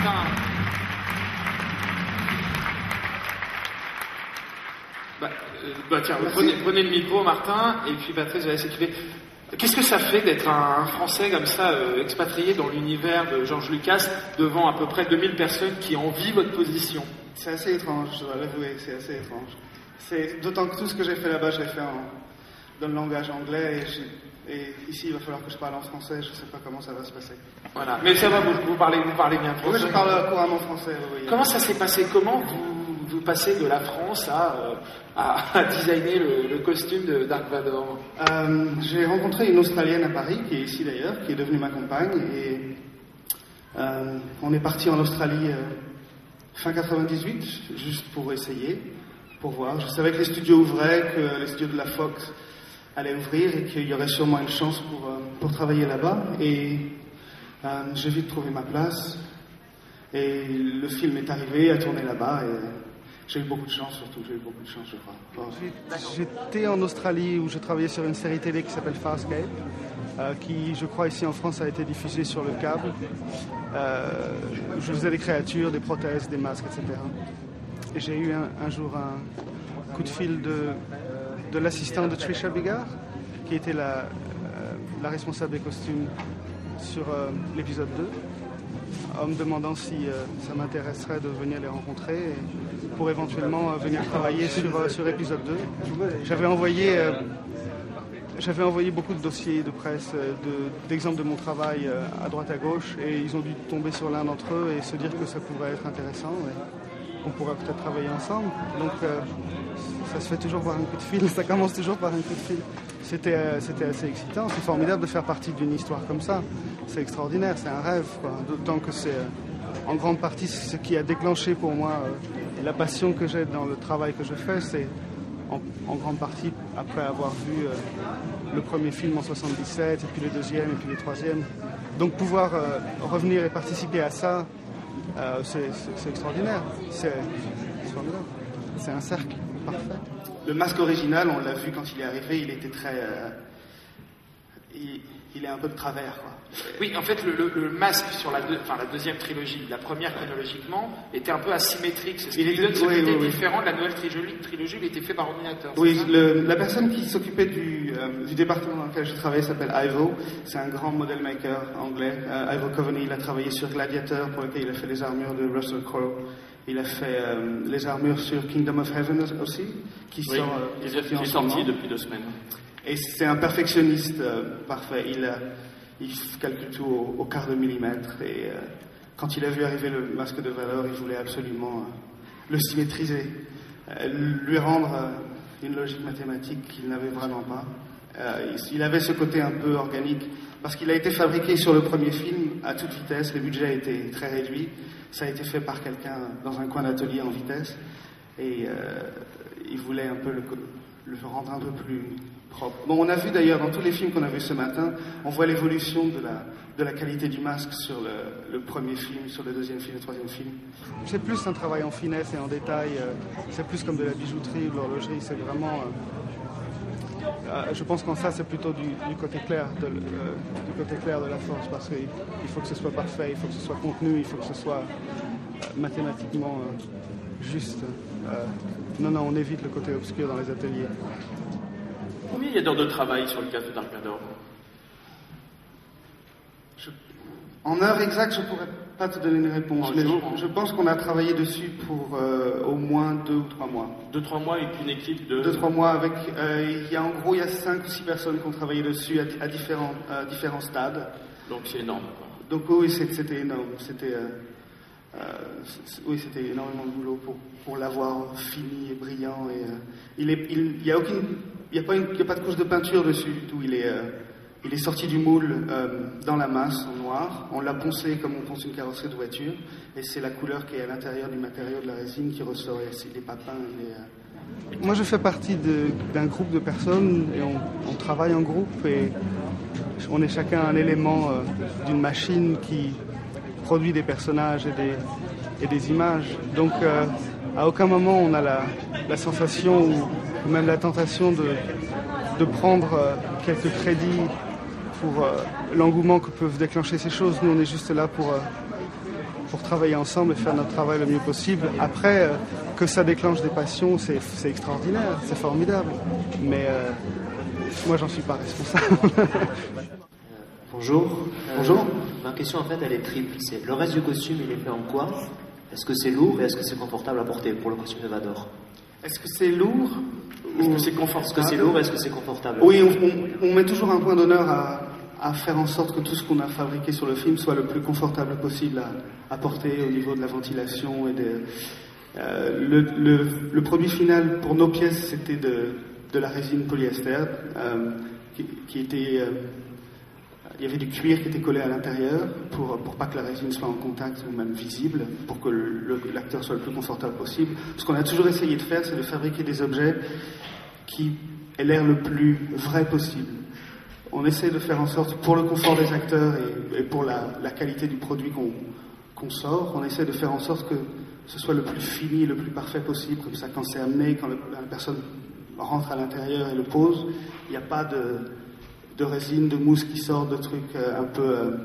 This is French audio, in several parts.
Martin. Tiens, prenez le micro, Martin, et puis Patrice, vous allez s'équiper. Qu'est-ce que ça fait d'être un Français comme ça, expatrié dans l'univers de George Lucas, devant à peu près 2000 personnes qui envient votre position? C'est assez étrange, je dois l'avouer, c'est assez étrange. C'est d'autant que tout ce que j'ai fait là-bas, je l'ai fait dans le langage anglais, et ici, il va falloir que je parle en français, je ne sais pas comment ça va se passer. Voilà, mais ça va, vous parlez bien français. Oui, je parle couramment français, oui. Comment ça s'est passé? Comment vous passez de la France à designer le costume de Dark Vador? J'ai rencontré une Australienne à Paris, qui est ici d'ailleurs, qui est devenue ma compagne, et on est parti en Australie fin 98, juste pour essayer, pour voir. Je savais que les studios ouvraient, que les studios de la Fox allaient ouvrir, et qu'il y aurait sûrement une chance pour travailler là-bas, et j'ai vite trouvé ma place, et le film est arrivé, a tourné là-bas, et j'ai eu beaucoup de chance, surtout, j'ai eu beaucoup de chance, je crois. J'étais en Australie où je travaillais sur une série télé qui s'appelle Farscape, qui, je crois, ici en France a été diffusée sur le câble. Je faisais des créatures, des prothèses, des masques, etc. Et j'ai eu un jour un coup de fil de l'assistant de Trisha Biggar, qui était la responsable des costumes sur l'épisode 2. En me demandant si ça m'intéresserait de venir les rencontrer pour éventuellement venir travailler sur épisode 2. J'avais envoyé beaucoup de dossiers de presse, d'exemples de mon travail à droite à gauche, et ils ont dû tomber sur l'un d'entre eux et se dire que ça pourrait être intéressant et qu'on pourrait peut-être travailler ensemble. Donc ça se fait toujours par un coup de fil, ça commence toujours par un coup de fil. C'était assez excitant, c'est formidable de faire partie d'une histoire comme ça. C'est extraordinaire, c'est un rêve, quoi. D'autant que c'est en grande partie ce qui a déclenché pour moi la passion que j'ai dans le travail que je fais. C'est en grande partie après avoir vu le premier film en 77, et puis le deuxième, et puis le troisième. Donc pouvoir revenir et participer à ça, c'est extraordinaire, c'est formidable. C'est un cercle parfait. Le masque original, on l'a vu quand il est arrivé, il était très... il est un peu de travers, quoi. Oui, en fait, le masque sur la deuxième trilogie, la première chronologiquement, était un peu asymétrique. C'est ce qui donne ce côté différent de la nouvelle trilogie, il était fait par ordinateur. Oui, la personne qui s'occupait du département dans lequel je travaillais s'appelle Ivo. C'est un grand model maker anglais. Ivo Coveney, il a travaillé sur Gladiator, pour lequel il a fait les armures de Russell Crowe. Il a fait les armures sur Kingdom of Heaven aussi, qui est sorti depuis 2 semaines. Et c'est un perfectionniste parfait. Il calcule tout au quart de millimètre. Et quand il a vu arriver le masque de Valor, il voulait absolument le symétriser, lui rendre une logique mathématique qu'il n'avait vraiment pas. Il avait ce côté un peu organique, parce qu'il a été fabriqué sur le premier film à toute vitesse. Le budget était très réduit. Ça a été fait par quelqu'un dans un coin d'atelier en vitesse. Et il voulait un peu le rendre un peu plus propre. Bon, on a vu d'ailleurs dans tous les films qu'on a vus ce matin, on voit l'évolution de la qualité du masque sur le premier film, sur le deuxième film, le troisième film. C'est plus un travail en finesse et en détail, c'est plus comme de la bijouterie ou de l'horlogerie, c'est vraiment... je pense qu'en ça, c'est plutôt du côté clair du côté clair de la force, parce qu'il faut que ce soit parfait, il faut que ce soit contenu, il faut que ce soit mathématiquement juste. Non, on évite le côté obscur dans les ateliers. Combien il y a d'heures de travail sur le casque de Dark Vador? En heure exacte, je ne pourrais pas te donner une réponse. Mais je pense qu'on a travaillé dessus pour au moins 2 ou 3 mois. 2-3 mois et puis une équipe de... 2-3 mois avec... il y a 5 ou 6 personnes qui ont travaillé dessus à différents stades. Donc c'est énorme, quoi. Donc oui, c'était énorme. C'était énormément de boulot pour l'avoir fini et brillant. Et, il n'y a pas de couche de peinture dessus du tout. Il est sorti du moule dans la masse en noir. On l'a poncé comme on ponce une carrosserie de voiture. Et c'est la couleur qui est à l'intérieur du matériau de la résine qui ressort. Les papins. Moi, je fais partie d'un groupe de personnes et on travaille en groupe. Et on est chacun un élément d'une machine qui produit des personnages et des images. Donc, à aucun moment on a la sensation ou même la tentation de prendre quelques crédits pour l'engouement que peuvent déclencher ces choses. Nous, on est juste là pour pour travailler ensemble et faire notre travail le mieux possible. Après, que ça déclenche des passions, c'est extraordinaire, c'est formidable. Mais moi, j'en suis pas responsable. Bonjour. Bonjour. Ma question, en fait, elle est triple. C'est le reste du costume, il est fait en quoi? Est-ce que c'est lourd et est-ce que c'est confortable à porter pour le costume de Vador? Est-ce que c'est lourd? Est-ce que c'est confortable? Est-ce que c'est lourd et est-ce que c'est confortable? Oui, on met toujours un point d'honneur à faire en sorte que tout ce qu'on a fabriqué sur le film soit le plus confortable possible à porter au niveau de la ventilation et le produit final pour nos pièces, c'était de la résine polyester qui était... il y avait du cuir qui était collé à l'intérieur pour pas que la résine soit en contact ou même visible, pour que l'acteur soit le plus confortable possible. Ce qu'on a toujours essayé de faire, c'est de fabriquer des objets qui aient l'air le plus vrai possible. On essaie de faire en sorte, pour le confort des acteurs et pour la qualité du produit qu'on sort, on essaie de faire en sorte que ce soit le plus fini, le plus parfait possible, comme ça quand c'est amené, quand la personne rentre à l'intérieur et le pose, il n'y a pas de résine, de mousse qui sort, de trucs un peu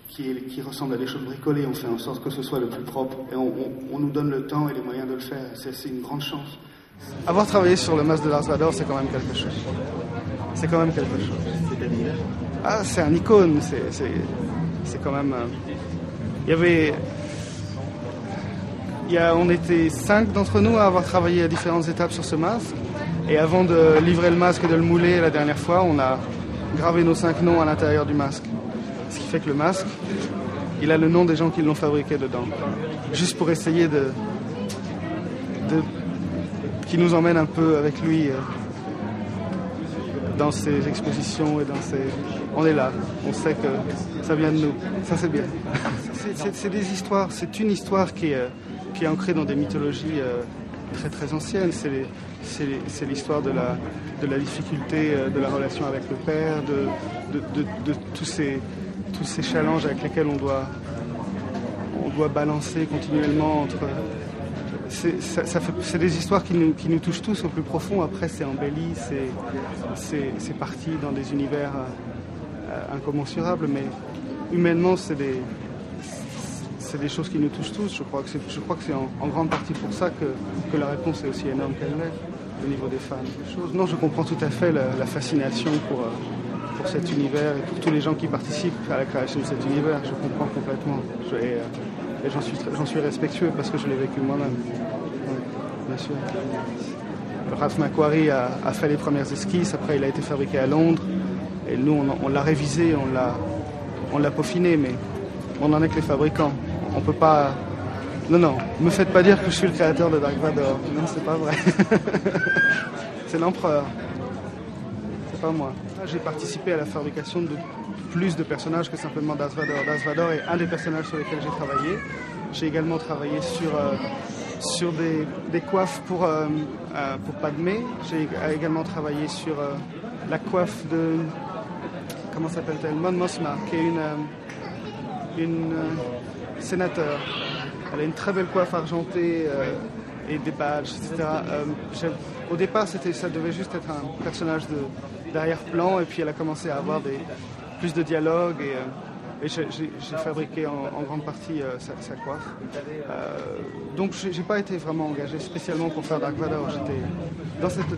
qui ressemblent à des choses bricolées. On fait en sorte que ce soit le plus propre et on nous donne le temps et les moyens de le faire. C'est une grande chance. Avoir travaillé sur le masque de Darth Vader, c'est quand même quelque chose. C'est quand même quelque chose. C'est-à-dire ? Ah, c'est un icône. C'est quand même... on était 5 d'entre nous à avoir travaillé à différentes étapes sur ce masque. Et avant de livrer le masque et de le mouler la dernière fois, on a gravé nos 5 noms à l'intérieur du masque. Ce qui fait que le masque, il a le nom des gens qui l'ont fabriqué dedans. Juste pour essayer qui nous emmène un peu avec lui dans ses expositions et on est là, on sait que ça vient de nous, ça c'est bien. C'est des histoires, c'est une histoire qui est ancrée dans des mythologies très très anciennes. C'est l'histoire de la difficulté de la relation avec le père, de tous ces challenges avec lesquels on doit balancer continuellement entre... C'est des histoires qui nous touchent tous au plus profond. Après, c'est embelli, c'est parti dans des univers incommensurables, mais humainement, c'est des choses qui nous touchent tous. Je crois que c'est en grande partie pour ça que la réponse est aussi énorme qu'elle l'est au niveau des fans. Non, je comprends tout à fait la fascination pour cet univers et pour tous les gens qui participent à la création de cet univers. Je comprends complètement. Et j'en suis respectueux parce que je l'ai vécu moi-même. Oui, bien sûr. Ralph McQuarrie a fait les premières esquisses, après il a été fabriqué à Londres. Et nous, on l'a révisé, on l'a peaufiné, mais on n'en est que les fabricants. On peut pas... Non, me faites pas dire que je suis le créateur de Dark Vador. Non, c'est pas vrai. C'est l'empereur. C'est pas moi. J'ai participé à la fabrication de plus de personnages que simplement Darth Vader. Darth Vader est un des personnages sur lesquels j'ai travaillé. J'ai également travaillé sur des coiffes pour Padmé. J'ai également travaillé sur la coiffe de... Comment s'appelle-t-elle? Mon Mothma, qui est une sénateur. Elle a une très belle coiffe argentée et des badges, etc. Au départ, ça devait juste être un personnage d'arrière-plan, et puis elle a commencé à avoir plus de dialogue, et j'ai fabriqué en grande partie sa coiffe. Donc j'ai pas été vraiment engagé spécialement pour faire Dark Vador.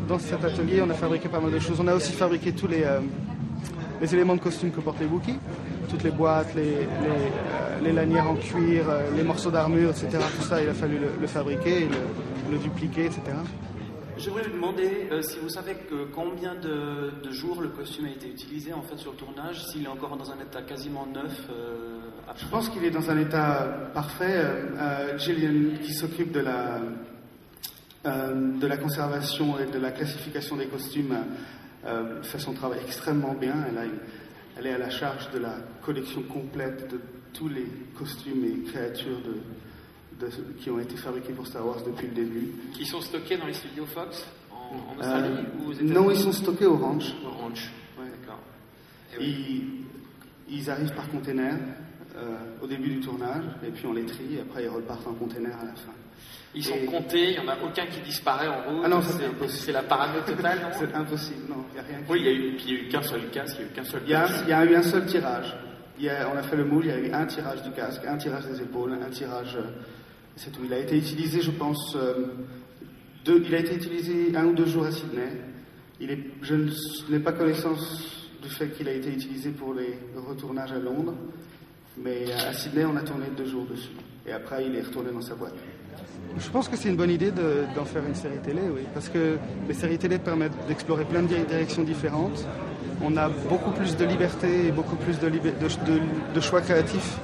Dans cet atelier, on a fabriqué pas mal de choses. On a aussi fabriqué tous les éléments de costume que portent les Wookiees, toutes les boîtes, les lanières en cuir, les morceaux d'armure, etc. Tout ça, il a fallu le fabriquer, le dupliquer, etc. Je voulais vous demander si vous savez combien de jours le costume a été utilisé en fait sur le tournage, s'il est encore dans un état quasiment neuf. Je pense qu'il est dans un état parfait. Gillian, qui s'occupe de la conservation et de la classification des costumes, fait son travail extrêmement bien. Elle est à la charge de la collection complète de tous les costumes et créatures qui ont été fabriqués pour Star Wars depuis le début. Qui sont stockés dans les studios Fox en Australie ou aux États-Unis? Non, ils sont stockés au ranch. Au ranch, ouais. D'accord. Ils arrivent par container au début du tournage, et puis on les trie, et après ils repartent en container à la fin. Ils sont comptés, il n'y en a aucun qui disparaît en route. Ah non, c'est impossible. C'est la parano totale, non? C'est impossible, non, il n'y a rien. Oui, il n'y a eu qu'un seul casque, il n'y a eu qu'un seul. Il y a eu un seul tirage. On a fait le moule, il y a eu un tirage du casque, un tirage des épaules, un tirage... c'est tout. Il a été utilisé, je pense... il a été utilisé 1 ou 2 jours à Sydney. Je n'ai pas connaissance du fait qu'il a été utilisé pour le retournage à Londres. Mais à Sydney, on a tourné 2 jours dessus. Et après, il est retourné dans sa boîte. Je pense que c'est une bonne idée d'en faire une série télé, oui. Parce que les séries télé permettent d'explorer plein de directions différentes. On a beaucoup plus de liberté et beaucoup plus de choix créatifs.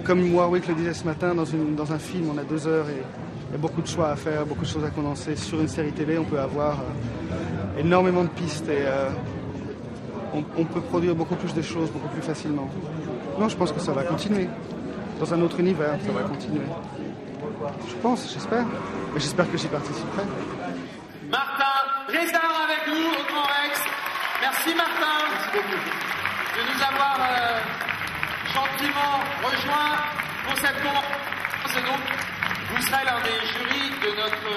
Comme Warwick le disait ce matin, dans un film, on a 2 heures et il y a beaucoup de choix à faire, beaucoup de choses à condenser. Sur une série télé, on peut avoir énormément de pistes et on peut produire beaucoup plus de choses, beaucoup plus facilement. Non, je pense que ça va continuer. Dans un autre univers, ça va continuer. Je pense, j'espère. Mais j'espère que j'y participerai. Martin Rézard avec nous au Grand Rex. Merci Martin. Merci beaucoup. De nous avoir gentiment rejoints pour cette conférence. Et donc, vous serez l'un des jurys de notre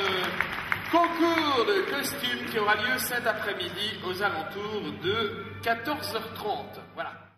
concours de costumes qui aura lieu cet après-midi aux alentours de 14h30. Voilà.